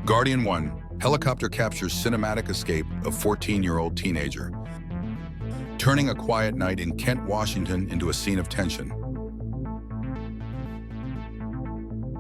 Guardian 1, helicopter captures cinematic escape of 14-year-old teenager, turning a quiet night in Kent, Washington into a scene of tension.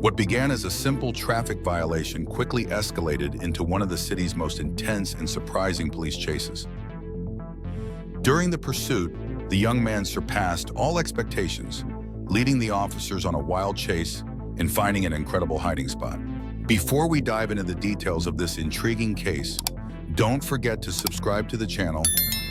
What began as a simple traffic violation quickly escalated into one of the city's most intense and surprising police chases. During the pursuit, the young man surpassed all expectations, leading the officers on a wild chase and finding an incredible hiding spot. Before we dive into the details of this intriguing case, don't forget to subscribe to the channel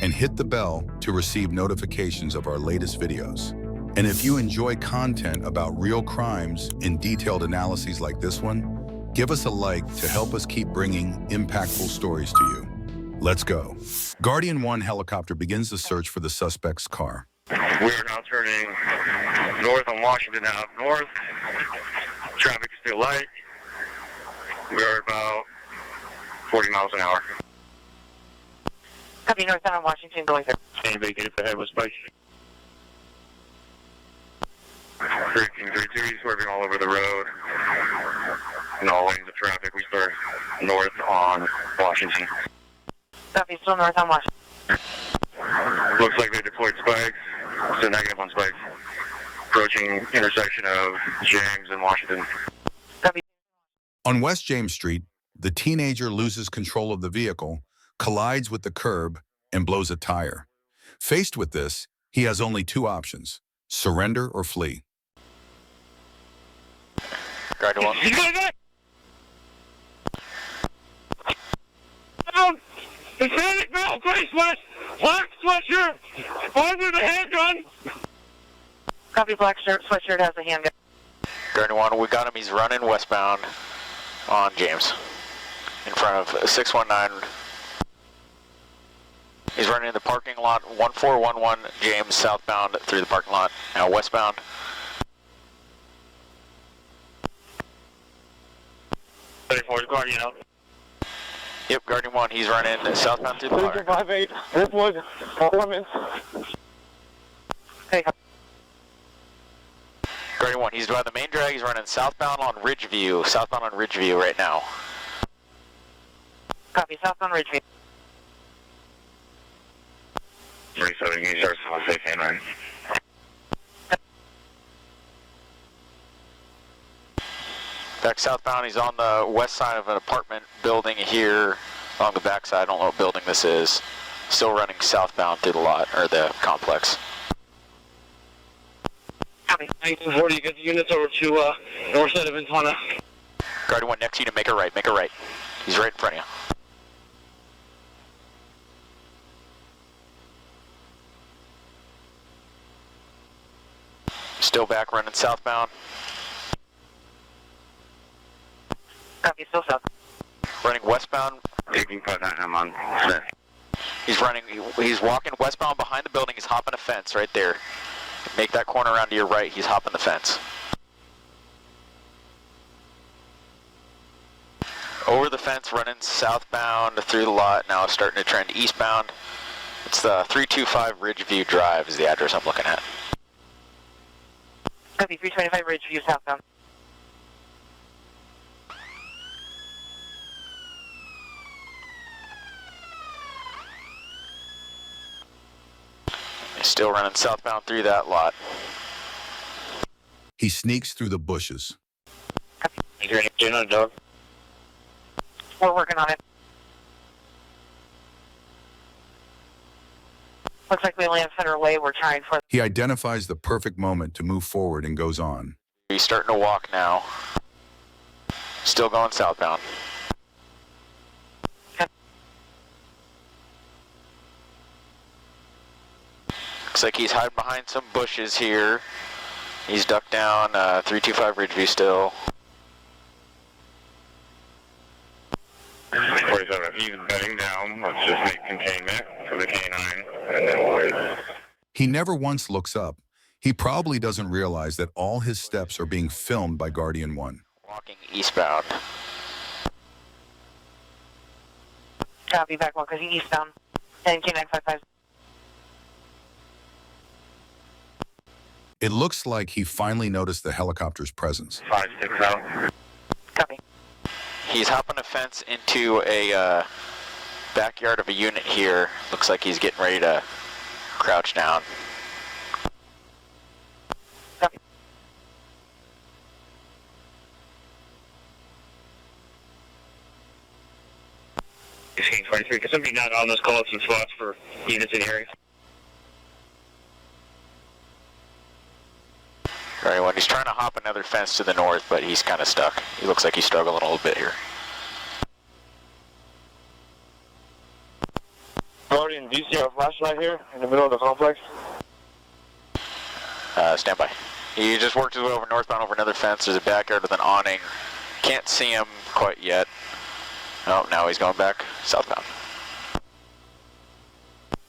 and hit the bell to receive notifications of our latest videos. And if you enjoy content about real crimes and detailed analyses like this one, give us a like to help us keep bringing impactful stories to you. Let's go. Guardian 1 helicopter begins the search for the suspect's car. We are now turning north on Washington Ave north. Traffic is still light. We are about 40 miles an hour. Copy, northbound on Washington, going through. Same vacated ahead with spikes. 1332, swerving all over the road. In all lanes of traffic, we start north on Washington. Copy, still north on Washington. Looks like they deployed spikes. So negative on spikes. Approaching intersection of James and Washington. Copy. On West James Street, the teenager loses control of the vehicle, collides with the curb, and blows a tire. Faced with this, he has only two options: surrender or flee. Guardian 1. He's gonna die! Down! Hispanic metal gray sweat! Black sweatshirt! Armed with a handgun! Copy, black shirt, sweatshirt has a handgun. Guardian 1, we got him. He's running westbound on James. In front of 619. He's running in the parking lot, 1411 James, southbound through the parking lot, now westbound. Guardian out. Yep, Guardian 1, he's running southbound through the park. 58, Redwood, Clemens. Hey, Guardian 1, he's by the main drag, he's running southbound on Ridgeview right now. copy, southbound Ridgeview. 37, you start on safe hand right. Back southbound, he's on the west side of an apartment building here along the back side. I don't know what building this is. Still running southbound through the lot, or the complex. Copy. 1940, get the units over to north side of Ventana. Guardian 1, next to you to make a right. He's right in front of you. Still back running southbound. Copy, still south. Running westbound. Taking 599, I'm on Smith. He's walking westbound behind the building. He's hopping a fence right there. Make that corner around to your right. He's hopping the fence. Over the fence, running southbound through the lot. Now starting to trend eastbound. It's the 325 Ridgeview Drive is the address I'm looking at. Copy, 325 Ridgeview, southbound. He's still running southbound through that lot. He sneaks through the bushes. You're in a dog. We're working on it. Looks like we only have Federal Way. We're trying for. He identifies the perfect moment to move forward and goes on. He's starting to walk now. Still going southbound. Looks like he's hiding behind some bushes here. He's ducked down 325 Ridgeview still. 47, he's bedding down. Let's just make containment for the canine. And then we'll wait. He never once looks up. He probably doesn't realize that all his steps are being filmed by Guardian 1. Walking eastbound. Copy, back one, because eastbound. And K955. It looks like he finally noticed the helicopter's presence. 560. Copy. He's hopping a fence into a backyard of a unit here. Looks like he's getting ready to crouch down. Copy. 1623, can somebody not on this call up some spots for units in the area? Alright, when he's trying to hop another fence to the north, but he's kind of stuck. He looks like he's struggling a little bit here. Guardian, do you see a flashlight here in the middle of the complex? Stand by. He just worked his way over northbound over another fence. There's a backyard with an awning. Can't see him quite yet. Oh, now he's going back southbound.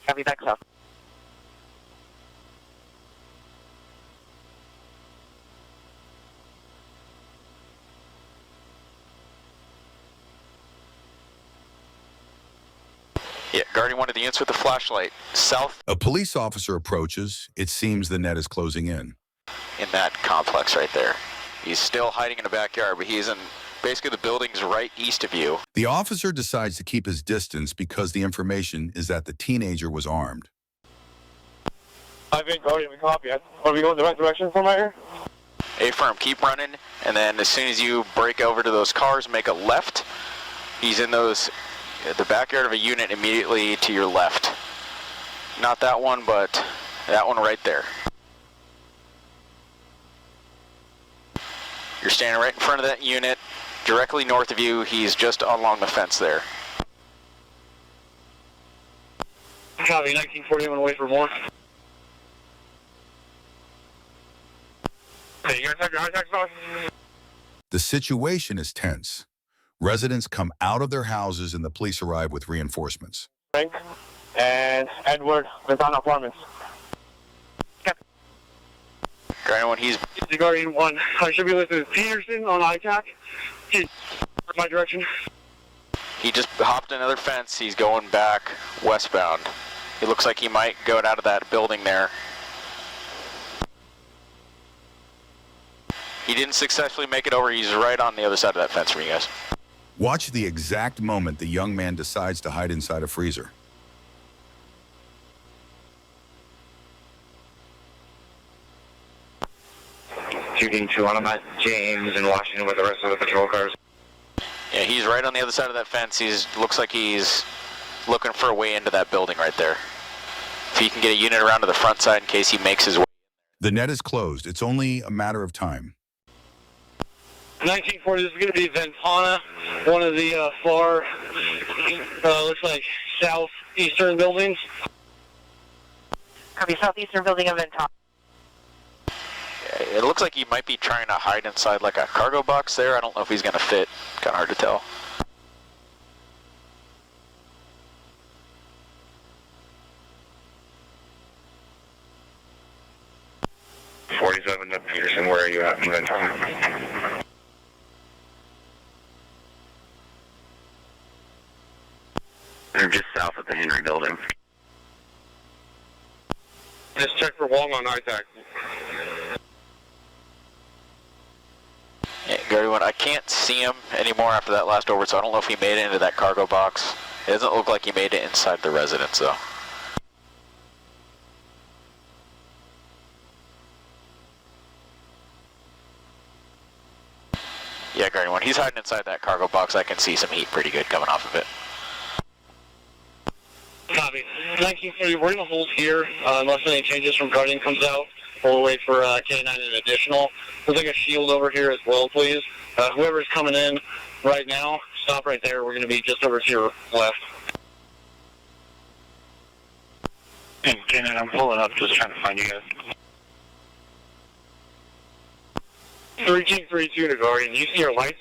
Copy, back south. Yeah, guarding one of the units with the flashlight. South A police officer approaches. It seems the net is closing in. in that complex right there. He's still hiding in the backyard, but he's in basically the building's right east of you. The officer decides to keep his distance because the information is that the teenager was armed. I've been Guardian, we copy. Are we going the right direction from right here? A-firm, keep running, and then as soon as you break over to those cars, make a left. He's in the backyard of a unit immediately to your left. Not that one, but that one right there. You're standing right in front of that unit, directly north of you. He's just along the fence there. Copy, 1941 away for more. Hey, you guys have your contacts on? The situation is tense. Residents come out of their houses and the police arrive with reinforcements. Frank and Edward Ventana Apartments. Guardian 1, he's The Guardian 1. I should be listed as Peterson on ITAC. My direction. He just hopped another fence. He's going back westbound. It looks like he might go out of that building there. He didn't successfully make it over. He's right on the other side of that fence from you guys. Watch the exact moment the young man decides to hide inside a freezer. Shooting 2 on about James and Washington with the rest of the patrol cars. Yeah, he's right on the other side of that fence. Looks like he's looking for a way into that building right there. If he can get a unit around to the front side in case he makes his way. The net is closed. It's only a matter of time. 1940, this is going to be Ventana, one of the far, looks like southeastern buildings. Copy, southeastern building of Ventana. It looks like he might be trying to hide inside like a cargo box there. I don't know if he's going to fit. Kind of hard to tell. '47 to Peterson, where are you at in Ventana? They're just south of the Henry building. Just check for Wong on ITAC. Yeah, Gary, I can't see him anymore after that last over, so I don't know if he made it into that cargo box. It doesn't look like he made it inside the residence, though. Yeah, Gary, when he's hiding inside that cargo box, I can see some heat pretty good coming off of it. Copy. 1940, we're going to hold here unless any changes from Guardian comes out. We'll wait for K9 and additional. We'll take a shield over here as well, please. Whoever's coming in right now, stop right there. We're going to be just over to your left. And K9, I'm pulling up, just trying to find you guys. 1332 to Guardian. You see your lights?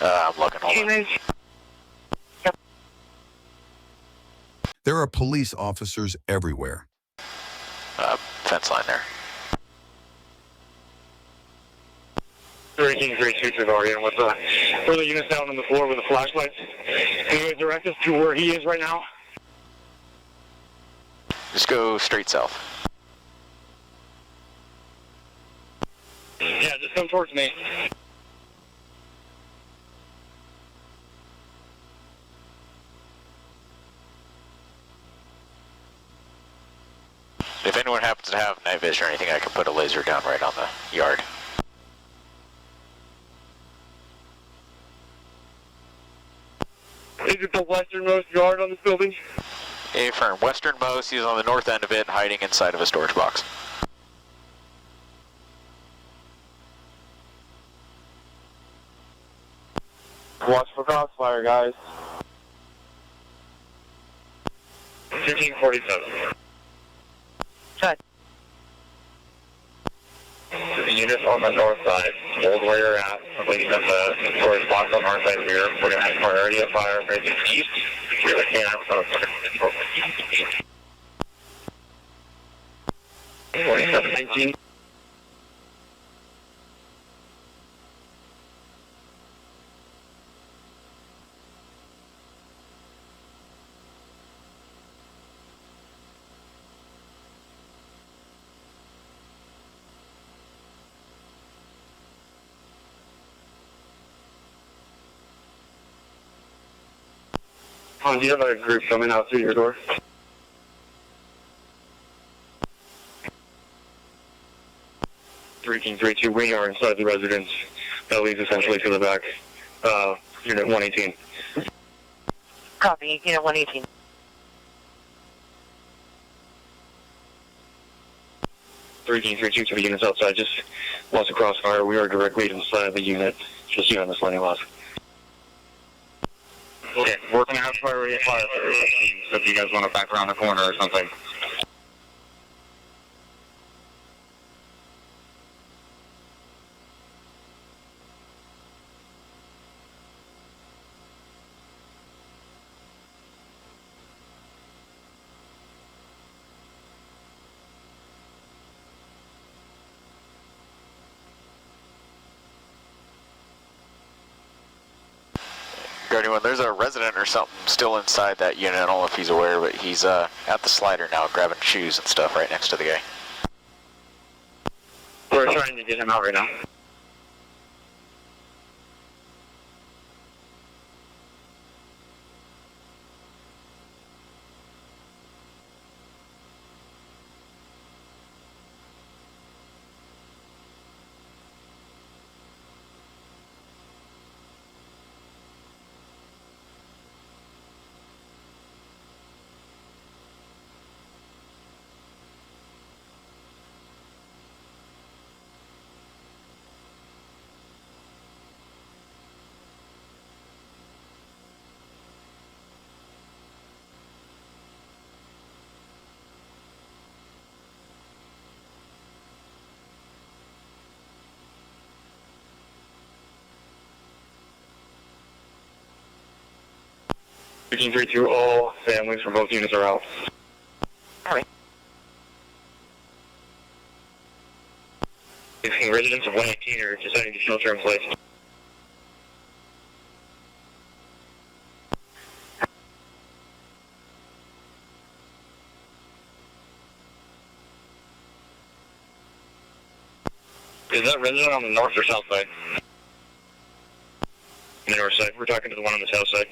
I'm looking. Hold on. Yep. There are police officers everywhere. Fence line there. 1332 to Guardian with the units down on the floor with the flashlights. Can you direct us to where he is right now? Just go straight south. Yeah, just come towards me. If anyone happens to have night vision or anything, I can put a laser down right on the yard. Is it the westernmost yard on this building? Affirm. Westernmost, he's on the north end of it, hiding inside of a storage box. Watch for crossfire, guys. 1547. Check. The units on the north side, hold where you're at. Please have the storage box on our side here. We're going to have priority of fire facing east. You're looking at 4719. Do you have a group coming out through your door? King 32, we are inside the residence. That leads essentially to the back. Unit 118. Copy, Unit 118. King 32 to the units outside. Just lost a crossfire. We are directly inside the unit. Just you on this landing loss. Okay, we're going to have priority fire. So if you guys want to back around the corner or something. Guardian 1, there's a resident or something still inside that unit. I don't know if he's aware, but he's at the slider now, grabbing shoes and stuff right next to the guy. We're trying to get him out right now. King 32, all families from both units are out. Alright. Residents of 118 are deciding to shelter in place. Is that resident on the north or south side? The north side. We're talking to the one on the south side.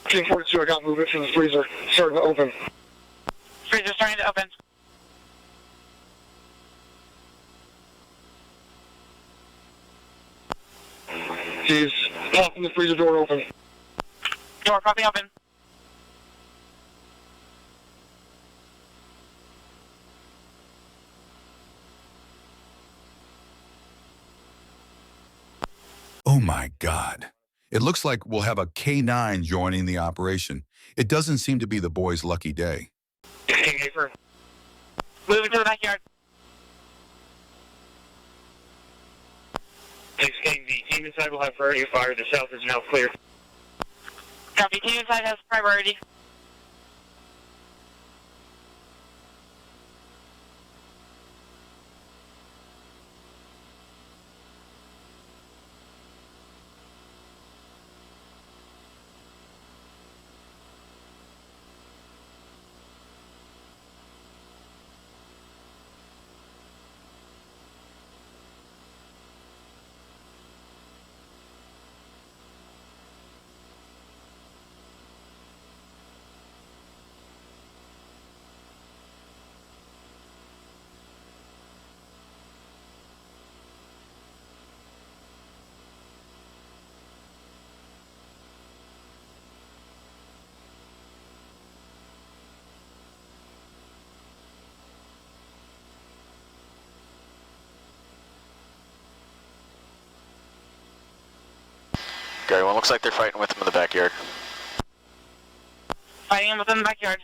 King 42, I got movement from the freezer. Starting to open. Freezer starting to open. He's popping the freezer door open. Door popping open. Oh my God. It looks like we'll have a K9 joining the operation. It doesn't seem to be the boys' lucky day. King Hafer. Moving to the backyard. 6 King, the team inside will have priority of fire. The south is now clear. Copy. Team inside has priority. Gary, one looks like they're fighting with him in the backyard. Fighting him within the backyard.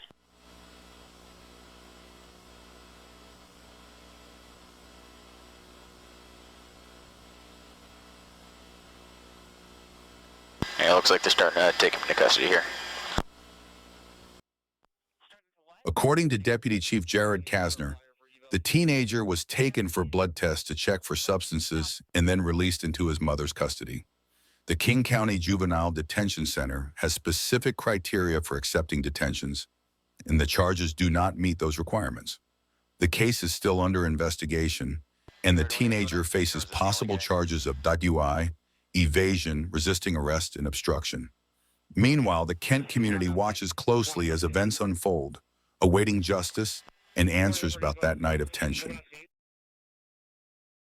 Yeah, it looks like they're starting to take him into custody here. According to Deputy Chief Jared Kasner, the teenager was taken for blood tests to check for substances and then released into his mother's custody. The King County Juvenile Detention Center has specific criteria for accepting detentions, and the charges do not meet those requirements. The case is still under investigation, and the teenager faces possible charges of DUI, evasion, resisting arrest, and obstruction. Meanwhile, the Kent community watches closely as events unfold, awaiting justice and answers about that night of tension.